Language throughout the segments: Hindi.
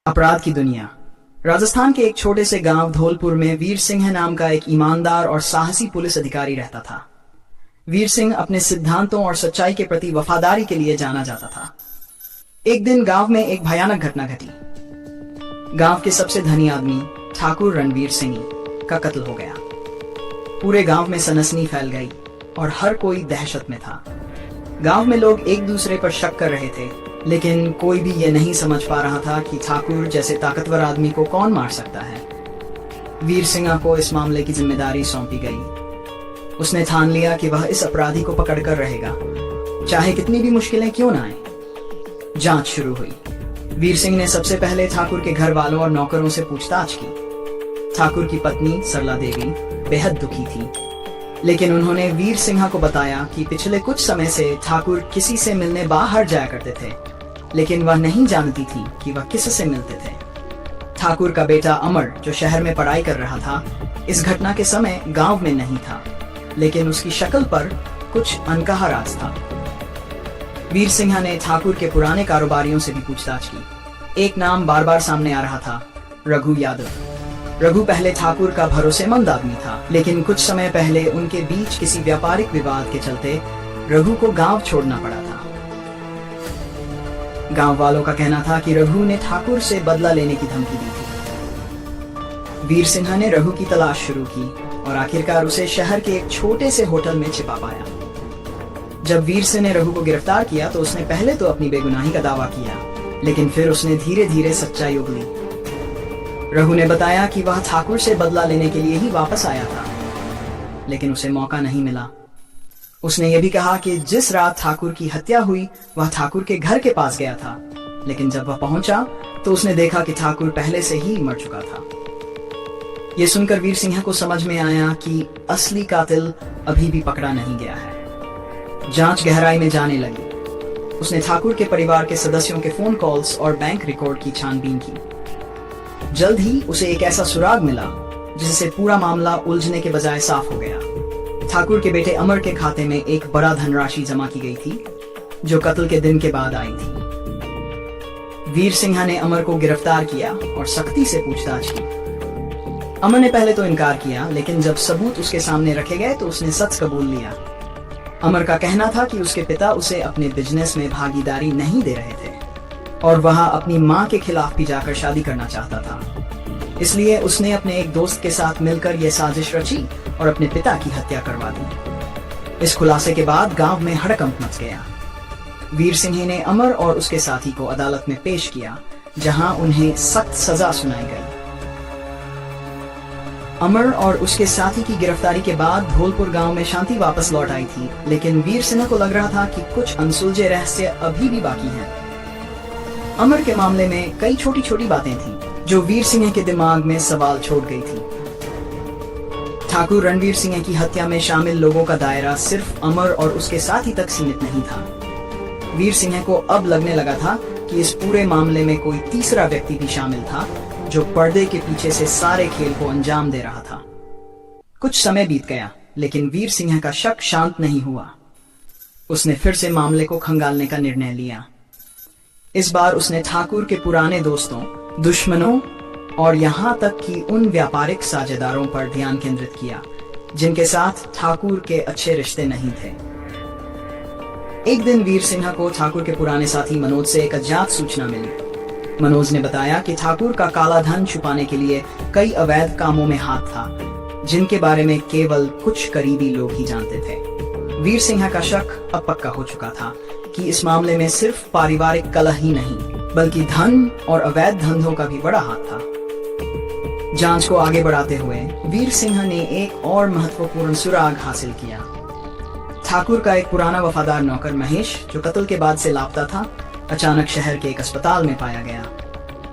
अपराध की दुनिया। राजस्थान के एक छोटे से गांव धौलपुर में वीर सिंह नाम का एक ईमानदार और साहसी पुलिस अधिकारी रहता था। वीर सिंह अपने सिद्धांतों और सच्चाई के प्रति वफादारी के लिए जाना जाता था। एक दिन गांव में एक भयानक घटना घटी। गांव के सबसे धनी आदमी ठाकुर रणवीर सिंह का कत्ल हो गया। पूरे गांव में सनसनी फैल गई और हर कोई दहशत में था। गांव में लोग एक दूसरे पर शक कर रहे थे, लेकिन कोई भी ये नहीं समझ पा रहा था कि ठाकुर जैसे ताकतवर आदमी को कौन मार सकता है। वीर सिंह को इस मामले की जिम्मेदारी सौंपी गई। उसने ठान लिया कि वह इस अपराधी को पकड़कर रहेगा, चाहे कितनी भी मुश्किलें क्यों ना आए। जांच शुरू हुई। वीर सिंह ने सबसे पहले ठाकुर के घर वालों और नौकरों से पूछताछ की। ठाकुर की पत्नी सरला देवी बेहद दुखी थी, लेकिन उन्होंने वीर सिंह को बताया कि पिछले कुछ समय से ठाकुर किसी से मिलने बाहर जाया करते थे, लेकिन वह नहीं जानती थी कि वह किससे मिलते थे। ठाकुर का बेटा अमर, जो शहर में पढ़ाई कर रहा था, इस घटना के समय गांव में नहीं था, लेकिन उसकी शक्ल पर कुछ अनकहा राज था। वीर सिंह ने ठाकुर के पुराने कारोबारियों से भी पूछताछ की। एक नाम बार बार सामने आ रहा था, रघु यादव। रघु पहले ठाकुर का भरोसेमंद आदमी था, लेकिन कुछ समय पहले उनके बीच किसी व्यापारिक विवाद के चलते रघु को गांव छोड़ना पड़ा था। गांव वालों का कहना था कि रघु ने ठाकुर से बदला लेने की धमकी दी थी। वीर सिंह ने रघु की तलाश शुरू की और आखिरकार उसे शहर के एक छोटे से होटल में छिपा पाया। जब वीर सिंह ने रघु को गिरफ्तार किया तो उसने पहले तो अपनी बेगुनाही का दावा किया, लेकिन फिर उसने धीरे धीरे सच्चाई उगली। रघु ने बताया कि वह ठाकुर से बदला लेने के लिए ही वापस आया था, लेकिन उसे मौका नहीं मिला। उसने यह भी कहा कि जिस रात ठाकुर की हत्या हुई वह ठाकुर के घर के पास गया था, लेकिन जब वह पहुंचा तो उसने देखा कि ठाकुर पहले से ही मर चुका था। यह सुनकर वीर सिंह को समझ में आया कि असली कातिल अभी भी पकड़ा नहीं गया है। जांच गहराई में जाने लगी। उसने ठाकुर के परिवार के सदस्यों के फोन कॉल्स और बैंक रिकॉर्ड की छानबीन की। जल्द ही उसे एक ऐसा सुराग मिला जिससे पूरा मामला उलझने के बजाय साफ हो गया। ठाकुर के बेटे अमर के खाते में एक बड़ा धनराशि जमा की गई थी, जो कत्ल के दिन के बाद आई थी। वीर सिंह ने अमर को गिरफ्तार किया और सख्ती से पूछताछ की। अमर ने पहले तो इनकार किया, लेकिन जब सबूत उसके सामने रखे गए तो उसने सच कबूल लिया। अमर का कहना था कि उसके पिता उसे अपने बिजनेस में भागीदारी नहीं दे रहे थे और वह अपनी मां के खिलाफ भी जाकर शादी करना चाहता था। इसलिए उसने अपने एक दोस्त के साथ मिलकर यह साजिश रची और अपने पिता की हत्या करवा दी। इस खुलासे के बाद गांव में हड़कंप मच गया। वीर सिंह ने अमर और उसके साथी को अदालत में पेश किया, जहां उन्हें सख्त सजा सुनाई गई। अमर और उसके साथी की गिरफ्तारी के बाद धौलपुर गांव में शांति वापस लौट आई थी, लेकिन वीर सिंह को लग रहा था कि कुछ अनसुलझे रहस्य अभी भी बाकी हैं। अमर के मामले में कई छोटी छोटी बातें थीं, जो वीर सिंह के दिमाग में सवाल छोड़ गई थी। ठाकुर रणवीर सिंह की हत्या में शामिल लोगों का दायरा सिर्फ अमर और उसके साथी तक सीमित नहीं था। वीर सिंह को अब लगने लगा था कि इस पूरे मामले में कोई तीसरा व्यक्ति भी शामिल था, जो पर्दे के पीछे से सारे खेल को अंजाम दे रहा था। कुछ समय बीत गया, लेकिन वीर सिंह का शक शांत नहीं हुआ। उसने फिर से मामले को खंगालने का निर्णय लिया। इस बार उसने ठाकुर के पुराने दोस्तों, दुश्मनों और यहाँ तक कि उन व्यापारिक साझेदारों पर ध्यान केंद्रित किया जिनके साथ ठाकुर के अच्छे रिश्ते नहीं थे। एक दिन वीर सिंह को ठाकुर के पुराने साथी मनोज से एक अज्ञात सूचना मिली। मनोज ने बताया कि ठाकुर का काला धन छुपाने के लिए कई अवैध कामों में हाथ था, जिनके बारे में केवल कुछ करीबी लोग ही जानते थे। वीर सिंह का शक अब पक्का हो चुका था कि इस मामले में सिर्फ पारिवारिक कलह ही नहीं, बल्कि धन और अवैध धंधों का भी बड़ा हाथ था। जांच को आगे बढ़ाते हुए वीर सिंह ने एक और महत्वपूर्ण सुराग हासिल किया। ठाकुर का एक पुराना वफादार नौकर महेश, जो कत्ल के बाद से लापता था, अचानक शहर के एक अस्पताल में पाया गया।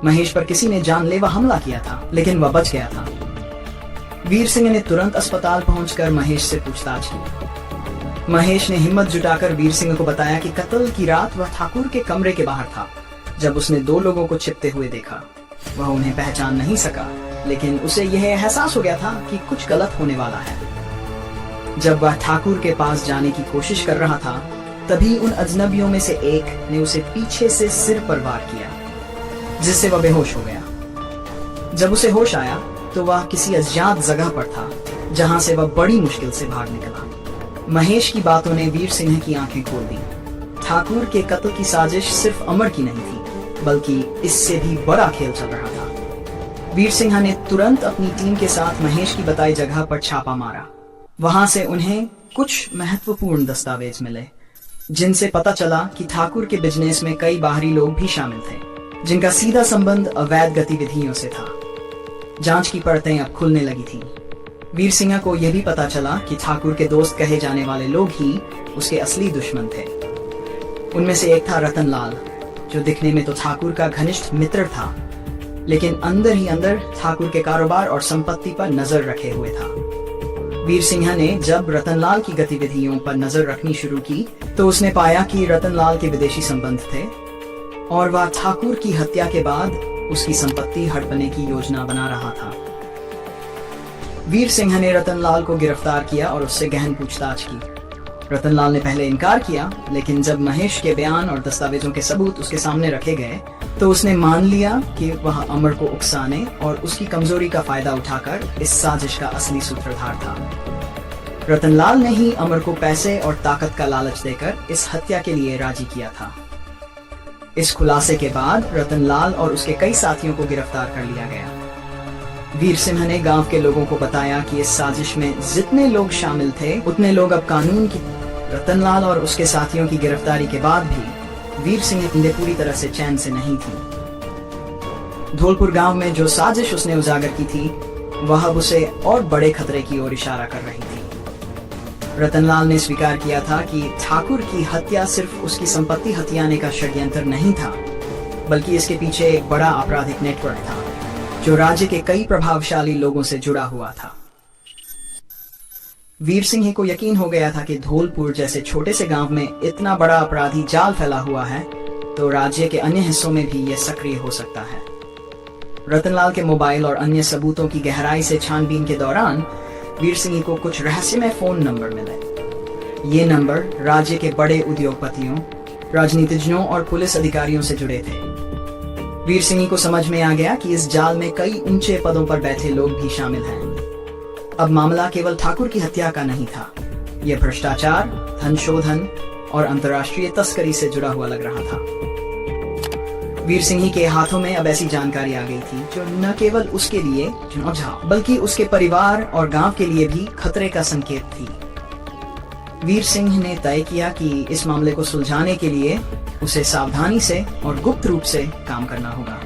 महेश पर किसी ने जानलेवा हमला किया था, लेकिन वह बच गया था। वीर सिंह ने तुरंत अस्पताल पहुंचकर महेश से पूछताछ की। महेश ने हिम्मत जुटाकर वीर सिंह को बताया कि कत्ल की रात वह ठाकुर के कमरे के बाहर था, जब उसने दो लोगों को छिपते हुए देखा। वह उन्हें पहचान नहीं सका, लेकिन उसे यह एहसास हो गया था कि कुछ गलत होने वाला है। जब वह ठाकुर के पास जाने की कोशिश कर रहा था, तभी उन अजनबियों में से एक ने उसे पीछे से सिर पर वार किया। जिससे वह बेहोश हो गया। जब उसे होश आया तो वह किसी अज्ञात जगह पर था जहां से वह बड़ी मुश्किल से भाग निकला। महेश की बातों ने वीर सिंह की आंखें खोल दी। ठाकुर के कत्ल की साजिश सिर्फ अमर की नहीं थी, बल्कि इससे भी बड़ा खेल चल रहा था। वीर सिंह ने तुरंत अपनी टीम के साथ महेश की बताई जगह पर छापा मारा। वहां से उन्हें कुछ महत्वपूर्ण दस्तावेज मिले, जिनसे पता चला कि ठाकुर के बिजनेस में कई बाहरी लोग भी शामिल थे, जिनका सीधा संबंध अवैध गतिविधियों से था। जांच की परतें अब खुलने लगी थी। वीर सिंह को यह भी पता चला कि ठाकुर के दोस्त कहे जाने वाले लोग ही उसके असली दुश्मन थे। उनमें से एक था रतन लाल, जो दिखने में तो ठाकुर का घनिष्ठ मित्र था, लेकिन अंदर ही अंदर ठाकुर के कारोबार और संपत्ति पर नजर रखे हुए था। वीर सिंह ने जब रतनलाल की गतिविधियों पर नजर रखनी शुरू की तो उसने पाया कि रतनलाल के विदेशी संबंध थे और वह ठाकुर की हत्या के बाद उसकी संपत्ति हड़पने की योजना बना रहा था। वीर सिंह ने रतनलाल को गिरफ्तार किया और उससे गहन पूछताछ की। रतनलाल ने पहले इनकार किया, लेकिन जब महेश के बयान और दस्तावेजों के सबूत उसके सामने रखे गए तो उसने मान लिया कि वह अमर को उकसाने और उसकी कमजोरी का फायदा उठाकर इस साजिश का असली सूत्रधार था। रतनलाल ने ही अमर को पैसे और ताकत का लालच देकर इस हत्या के लिए राजी किया था। इस खुलासे के बाद रतनलाल और उसके कई साथियों को गिरफ्तार कर लिया गया। वीर सिंह ने गांव के लोगों को बताया कि इस साजिश में जितने लोग शामिल थे उतने लोग अब कानून की। रतनलाल और उसके साथियों की गिरफ्तारी के बाद भी वीर सिंह पूरी तरह से चैन से नहीं थी। धौलपुर गांव में जो साजिश उसने उजागर की थी वह अब उसे और बड़े खतरे की ओर इशारा कर रही थी। रतनलाल ने स्वीकार किया था कि ठाकुर की हत्या सिर्फ उसकी संपत्ति हथियाने का षड्यंत्र नहीं था, बल्कि इसके पीछे एक बड़ा आपराधिक नेटवर्क था जो राज्य के कई प्रभावशाली लोगों से जुड़ा हुआ था। वीर सिंह को यकीन हो गया था कि धौलपुर जैसे छोटे से गांव में इतना बड़ा अपराधी जाल फैला हुआ है तो राज्य के अन्य हिस्सों में भी यह सक्रिय हो सकता है। रतनलाल के मोबाइल और अन्य सबूतों की गहराई से छानबीन के दौरान वीर सिंह को कुछ रहस्यमय फोन नंबर मिले। ये नंबर राज्य के बड़े उद्योगपतियों, राजनीतिज्ञों और पुलिस अधिकारियों से जुड़े थे। वीर सिंह को समझ में आ गया कि इस जाल में कई ऊंचे पदों पर बैठे लोग भी शामिल हैं। अब मामला केवल ठाकुर की हत्या का नहीं था, यह भ्रष्टाचार, धन शोधन और अंतर्राष्ट्रीय तस्करी से जुड़ा हुआ लग रहा था। वीर सिंह के हाथों में अब ऐसी जानकारी आ गई थी जो न केवल उसके लिए बल्कि उसके परिवार और गांव के लिए भी खतरे का संकेत थी। वीर सिंह ने तय किया कि इस मामले को सुलझाने के लिए उसे सावधानी से और गुप्त रूप से काम करना होगा।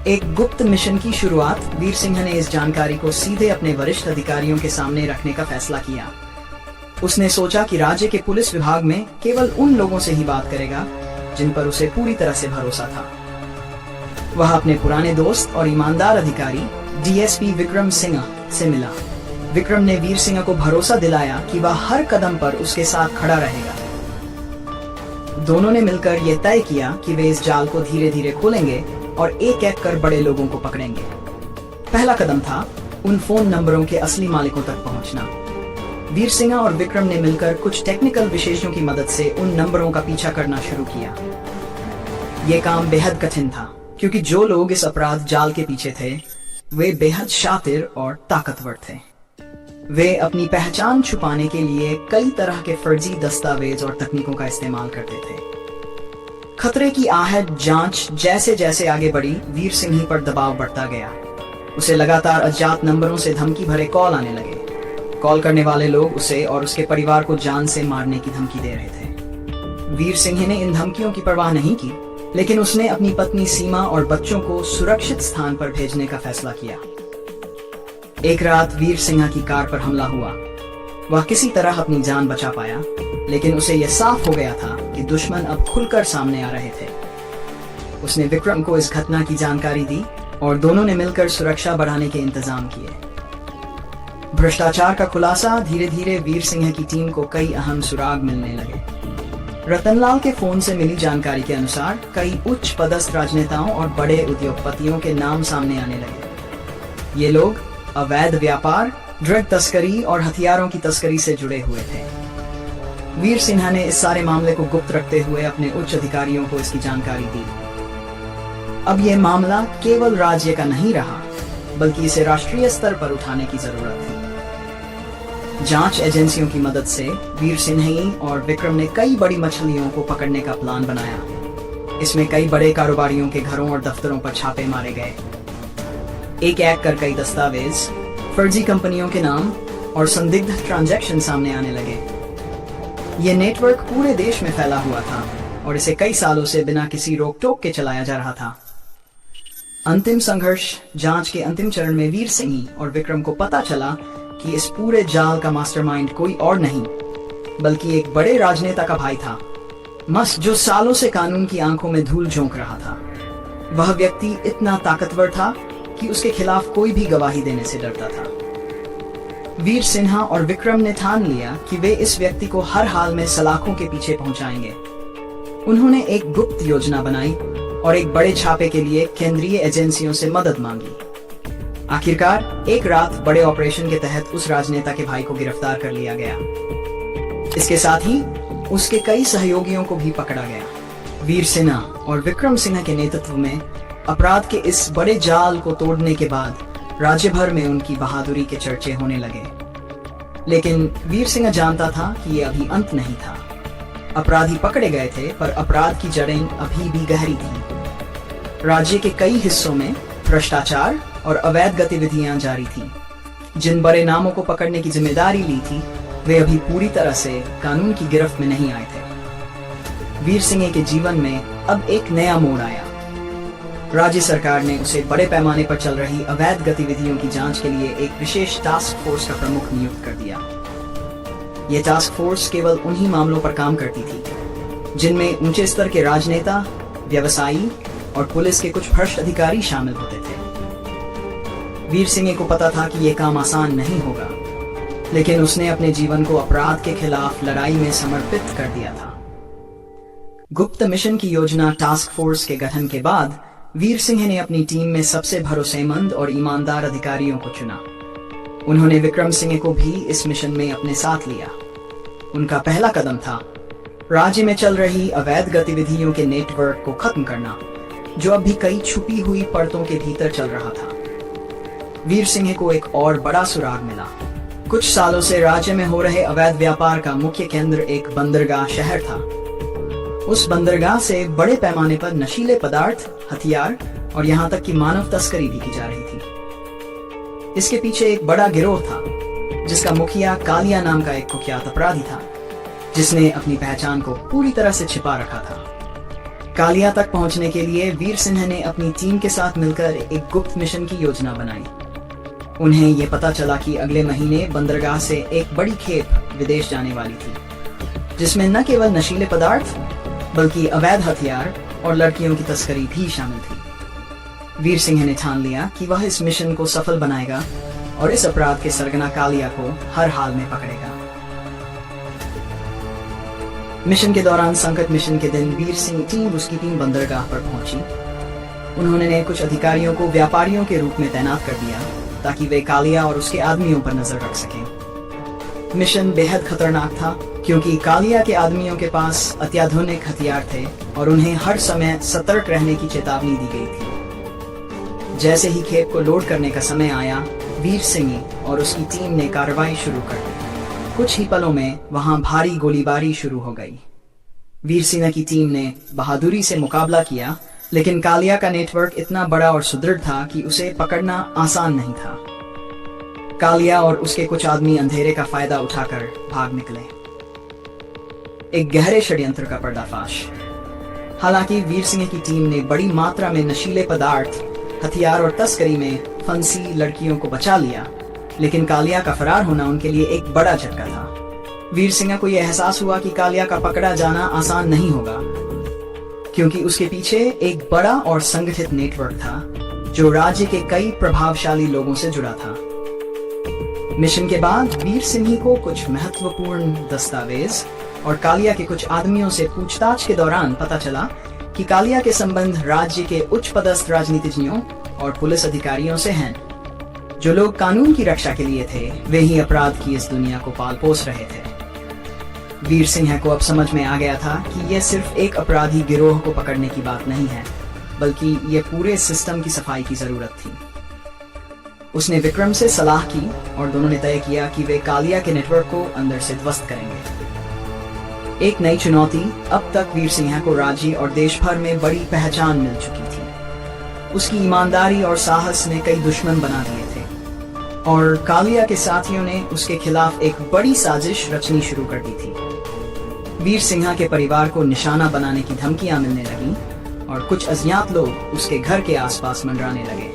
एक गुप्त मिशन की शुरुआत वीर सिंह ने इस जानकारी को सीधे अपने वरिष्ठ अधिकारियों के सामने रखने का फैसला किया। उसने सोचा कि राज्य के पुलिस विभाग में केवल उन लोगों से ही बात करेगा जिन पर उसे पूरी तरह से भरोसा था। वह अपने पुराने दोस्त और ईमानदार अधिकारी डीएसपी विक्रम सिंह से मिला। विक्रम ने वीर सिंह को भरोसा दिलाया कि वह हर कदम पर उसके साथ खड़ा रहेगा। दोनों ने मिलकर यह तय किया कि वे इस जाल को धीरे धीरे खोलेंगे और एक एक कर बड़े लोगों को पकड़ेंगे। पहला कदम था उन फोन नंबरों के असली मालिकों तक पहुंचना। वीर सिंह और विक्रम ने मिलकर कुछ टेक्निकल विशेषज्ञों की मदद से उन नंबरों का पीछा करना शुरू किया। यह काम बेहद कठिन था, क्योंकि जो लोग इस अपराध जाल के पीछे थे वे बेहद शातिर और ताकतवर थे। वे अपनी पहचान छुपाने के लिए कई तरह के फर्जी दस्तावेज और तकनीकों का इस्तेमाल करते थे। खतरे की आहट जांच जैसे जैसे आगे बढ़ी, वीर सिंह पर दबाव बढ़ता गया। उसे लगातार अज्ञात नंबरों से धमकी भरे कॉल आने लगे। कॉल करने वाले लोग उसे और उसके परिवार को जान से मारने की धमकी दे रहे थे। वीर सिंह ने इन धमकियों की परवाह नहीं की, लेकिन उसने अपनी पत्नी सीमा और बच्चों को सुरक्षित स्थान पर भेजने का फैसला किया। एक रात वीर सिंह की कार पर हमला हुआ। वह किसी तरह अपनी जान बचा पाया, लेकिन उसे यह साफ हो गया था कि दुश्मन अब खुलकर सामने आ रहे थे। उसने विक्रम को इस घटना की जानकारी दी और दोनों ने मिलकर सुरक्षा बढ़ाने के इंतजाम किए। भ्रष्टाचार का खुलासा धीरे धीरे वीर सिंह की टीम को कई अहम सुराग मिलने लगे। रतनलाल के फोन से मिली जानकारी के अनुसार कई उच्च पदस्थ राजनेताओं और बड़े उद्योगपतियों के नाम सामने आने लगे। ये लोग अवैध व्यापार, ड्रग तस्करी और हथियारों की तस्करी से जुड़े हुए थे। वीर सिंह ने इस सारे मामले को गुप्त रखते हुए अपने उच्च अधिकारियों को इसकी जानकारी दी। अब यह मामला केवल राज्य का नहीं रहा, बल्कि इसे राष्ट्रीय स्तर पर उठाने की जरूरत थी। जांच एजेंसियों की मदद से वीर सिन्हा और विक्रम ने कई बड़ी मछलियों को पकड़ने का प्लान बनाया। इसमें कई बड़े कारोबारियों के घरों और दफ्तरों पर छापे मारे गए। एक एक कर कई दस्तावेज, फर्जी कंपनियों के नाम और संदिग्ध ट्रांजैक्शन सामने आने लगे। यह नेटवर्क पूरे देश में फैला हुआ था और इसे कई सालों से बिना किसी रोक टोक के चलाया जा रहा था। अंतिम संघर्ष जांच के अंतिम चरण में वीर सिंह और विक्रम को पता चला कि इस पूरे जाल का मास्टरमाइंड कोई और नहीं, बल्कि एक बड़े राजनेता का भाई था, मस्त, जो सालों से कानून की आंखों में धूल झोंक रहा था। वह व्यक्ति इतना ताकतवर था कि उसके खिलाफ कोई भी गवाही देने से डरता था। वीर सिन्हा और विक्रम ने ठान लिया कि वे इस व्यक्ति को हर हाल में सलाखों के पीछे पहुंचाएंगे। उन्होंने एक गुप्त योजना बनाई और एक बड़े छापे के लिए केंद्रीय एजेंसियों से मदद मांगी। आखिरकार एक रात बड़े ऑपरेशन के तहत उस राजनेता के भाई को गिरफ्तार कर लिया गया। इसके साथ ही उसके कई सहयोगियों को भी पकड़ा गया। वीर सिन्हा और विक्रम सिन्हा के नेतृत्व में अपराध के इस बड़े जाल को तोड़ने के बाद राज्य भर में उनकी बहादुरी के चर्चे होने लगे। लेकिन वीर सिंह जानता था कि यह अभी अंत नहीं था। अपराधी पकड़े गए थे, पर अपराध की जड़ें अभी भी गहरी थीं। राज्य के कई हिस्सों में भ्रष्टाचार और अवैध गतिविधियां जारी थीं। जिन बड़े नामों को पकड़ने की जिम्मेदारी ली थी, वे अभी पूरी तरह से कानून की गिरफ्त में नहीं आए थे। वीर सिंह के जीवन में अब एक नया मोड़ आया। राज्य सरकार ने उसे बड़े पैमाने पर चल रही अवैध गतिविधियों की जांच के लिए एक विशेष टास्क फोर्स का प्रमुख नियुक्त कर दिया। यह टास्क फोर्स केवल उन्हीं मामलों पर काम करती थी जिनमें ऊंचे स्तर के राजनेता, व्यवसायी और पुलिस के कुछ भ्रष्ट अधिकारी शामिल होते थे। वीर सिंह को पता था कि यह काम आसान नहीं होगा, लेकिन उसने अपने जीवन को अपराध के खिलाफ लड़ाई में समर्पित कर दिया था। गुप्त मिशन की योजना टास्क फोर्स के गठन के बाद वीर सिंह ने अपनी टीम में सबसे भरोसेमंद और ईमानदार अधिकारियों को चुना। उन्होंने विक्रम सिंह को भी इस मिशन में अपने साथ लिया। उनका पहला कदम था राज्य में चल रही अवैध गतिविधियों के नेटवर्क को खत्म करना, जो अब भी कई छुपी हुई परतों के भीतर चल रहा था। वीर सिंह को एक और बड़ा सुराग मिला। कुछ सालों से राज्य में हो रहे अवैध व्यापार का मुख्य केंद्र एक बंदरगाह शहर था। उस बंदरगाह से बड़े पैमाने पर नशीले पदार्थ, हथियार और यहाँ तक कि मानव तस्करी भी की जा रही थी। इसके पीछे एक बड़ा गिरोह था, जिसका मुखिया कालिया नाम का एक कुख्यात अपराधी था, जिसने अपनी पहचान को पूरी तरह से छिपा रखा था। कालिया तक पहुंचने के लिए वीर सिंह ने अपनी टीम के साथ मिलकर एक गुप्त मिशन की योजना बनाई। उन्हें यह पता चला कि अगले महीने बंदरगाह से एक बड़ी खेप विदेश जाने वाली थी, जिसमें न केवल नशीले पदार्थ बल्कि अवैध हथियार और लड़कियों की तस्करी भी शामिल थी। वीर सिंह ने ठान लिया कि वह इस मिशन को सफल बनाएगा और इस अपराध के सरगना कालिया को हर हाल में पकड़ेगा। मिशन के दौरान संकट मिशन के दिन वीर सिंह उसकी टीम बंदरगाह पर पहुंची। उन्होंने कुछ अधिकारियों को व्यापारियों के रूप में तैनात कर दिया ताकि वे कालिया और उसके आदमियों पर नजर रख सकें। मिशन बेहद खतरनाक था, क्योंकि कालिया के आदमियों के पास अत्याधुनिक हथियार थे और उन्हें हर समय सतर्क रहने की चेतावनी दी गई थी। जैसे ही खेप को लोड करने का समय आया, वीर सिंह और उसकी टीम ने कार्रवाई शुरू कर दी। कुछ ही पलों में वहां भारी गोलीबारी शुरू हो गई। वीर सिंह की टीम ने बहादुरी से मुकाबला किया, लेकिन कालिया का नेटवर्क इतना बड़ा और सुदृढ़ था कि उसे पकड़ना आसान नहीं था। कालिया और उसके कुछ आदमी अंधेरे का फायदा उठाकर भाग निकले। एक गहरे षड्यंत्र का पर्दाफाश। हालांकि वीर सिंह की टीम ने बड़ी मात्रा में नशीले पदार्थ, हथियार और तस्करी में फंसी लड़कियों को बचा लिया, लेकिन कालिया का फरार होना उनके लिए एक बड़ा झटका था। वीर सिंह को यह एहसास हुआ कि कालिया का पकड़ा जाना आसान नहीं होगा, क्योंकि उसके पीछे एक बड़ा और संगठित नेटवर्क था जो राज्य के कई प्रभावशाली लोगों से जुड़ा था। मिशन के बाद वीर सिंह को कुछ महत्वपूर्ण दस्तावेज और कालिया के कुछ आदमियों से पूछताछ के दौरान पता चला कि कालिया के संबंध राज्य के उच्च पदस्थ राजनीतिज्ञों और पुलिस अधिकारियों से हैं। जो लोग कानून की रक्षा के लिए थे, वे ही अपराध की इस दुनिया को पाल पोस रहे थे। वीर सिंह को अब समझ में आ गया था कि यह सिर्फ एक अपराधी गिरोह को पकड़ने की बात नहीं है, बल्कि ये पूरे सिस्टम की सफाई की जरूरत थी। उसने विक्रम से सलाह की और दोनों ने तय किया कि वे कालिया के नेटवर्क को अंदर से ध्वस्त करेंगे। एक नई चुनौती। अब तक वीर सिंह को राज्य और देश भर में बड़ी पहचान मिल चुकी थी। उसकी ईमानदारी और साहस ने कई दुश्मन बना दिए थे और कालिया के साथियों ने उसके खिलाफ एक बड़ी साजिश रचनी शुरू कर दी थी। वीर सिंह के परिवार को निशाना बनाने की धमकियां मिलने लगीं और कुछ अज्ञात लोग उसके घर के आसपास मंडराने लगे।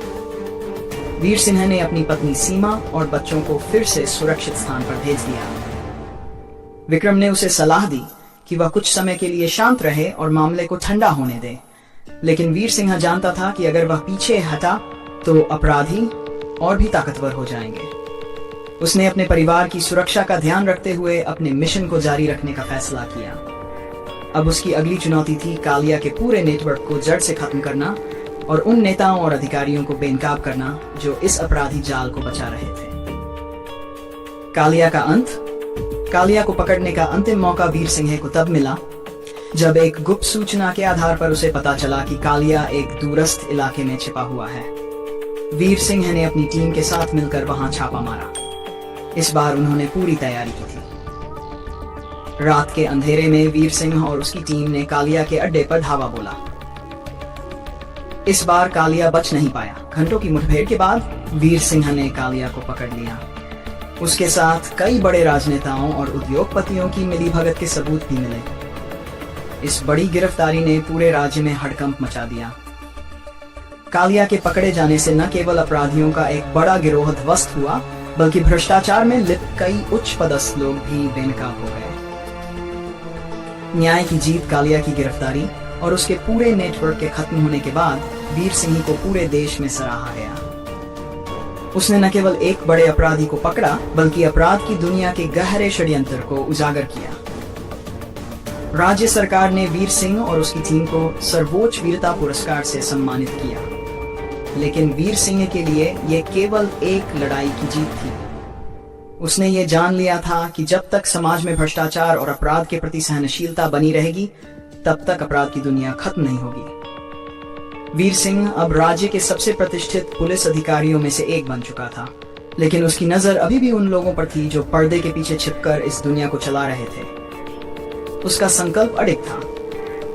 वीर सिंह ने अपनी पत्नी सीमा और बच्चों को फिर से सुरक्षित स्थान पर भेज दिया। विक्रम ने उसे सलाह दी कि वह कुछ समय के लिए शांत रहे और मामले को ठंडा होने दे, लेकिन वीर सिंह जानता था कि अगर वह पीछे हटा तो अपराधी और भी ताकतवर हो जाएंगे। उसने अपने परिवार की सुरक्षा का ध्यान रखते हुए अपने मिशन को जारी रखने का फैसला किया। अब उसकी अगली चुनौती थी कालिया के पूरे नेटवर्क को जड़ से खत्म करना और उन नेताओं और अधिकारियों को बेनकाब करना जो इस अपराधी जाल को बचा रहे थे। कालिया का अंत। कालिया को पकड़ने का अंतिम मौका वीर सिंह को तब मिला जब एक गुप्त सूचना के आधार पर उसे पता चला कि कालिया एक दूरस्थ इलाके में छिपा हुआ है। वीर सिंह ने अपनी टीम के साथ मिलकर वहां छापा मारा। इस बार उन्होंने पूरी तैयारी की थी। रात के अंधेरे में वीर सिंह और उसकी टीम ने कालिया के अड्डे पर धावा बोला। इस बार कालिया बच नहीं पाया। घंटों की मुठभेड़ के बाद वीर सिंह ने कालिया को पकड़ लिया। उसके साथ कई बड़े राजनेताओं और उद्योगपतियों की मिलीभगत के सबूत भी मिले। इस बड़ी गिरफ्तारी ने पूरे राज्य में हड़कंप मचा दिया। कालिया के पकड़े जाने से न केवल अपराधियों का एक बड़ा गिरोह ध्वस्त हुआ, बल्कि भ्रष्टाचार में लिप्त कई उच्च पदस्थ लोग भी बेनकाब हो गए। न्याय की जीत। कालिया की गिरफ्तारी और उसके पूरे नेटवर्क के खत्म होने के बाद वीर सिंह को पूरे देश में सराहा गया। उसने न केवल एक बड़े अपराधी को पकड़ा, बल्कि अपराध की दुनिया के गहरे षड्यंत्र को उजागर किया। राज्य सरकार ने वीर सिंह और उसकी टीम को सर्वोच्च वीरता पुरस्कार से सम्मानित किया, लेकिन वीर सिंह के लिए यह केवल एक लड़ाई की जीत थी। उसने ये जान लिया था कि जब तक समाज में भ्रष्टाचार और अपराध के प्रति सहनशीलता बनी रहेगी, तब तक अपराध की दुनिया खत्म नहीं होगी। वीर सिंह अब राज्य के सबसे प्रतिष्ठित पुलिस अधिकारियों में से एक बन चुका था, लेकिन उसकी नजर अभी भी उन लोगों पर थी जो पर्दे के पीछे छिपकर इस दुनिया को चला रहे थे। उसका संकल्प अडिग था।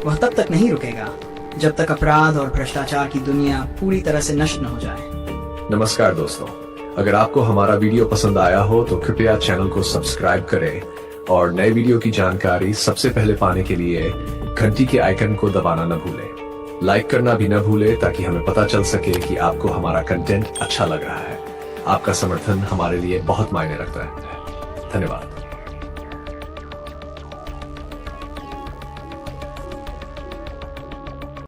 वह तब तक नहीं रुकेगा जब तक अपराध और भ्रष्टाचार की दुनिया पूरी तरह से नष्ट न हो जाए। नमस्कार दोस्तों, अगर आपको हमारा वीडियो पसंद आया हो तो कृपया चैनल को सब्सक्राइब करें और नए वीडियो की जानकारी सबसे पहले पाने के लिए घंटी के आइकन को दबाना न भूलें। लाइक करना भी न भूलें ताकि हमें पता चल सके कि आपको हमारा कंटेंट अच्छा लग रहा है। आपका समर्थन हमारे लिए बहुत मायने रखता है। धन्यवाद।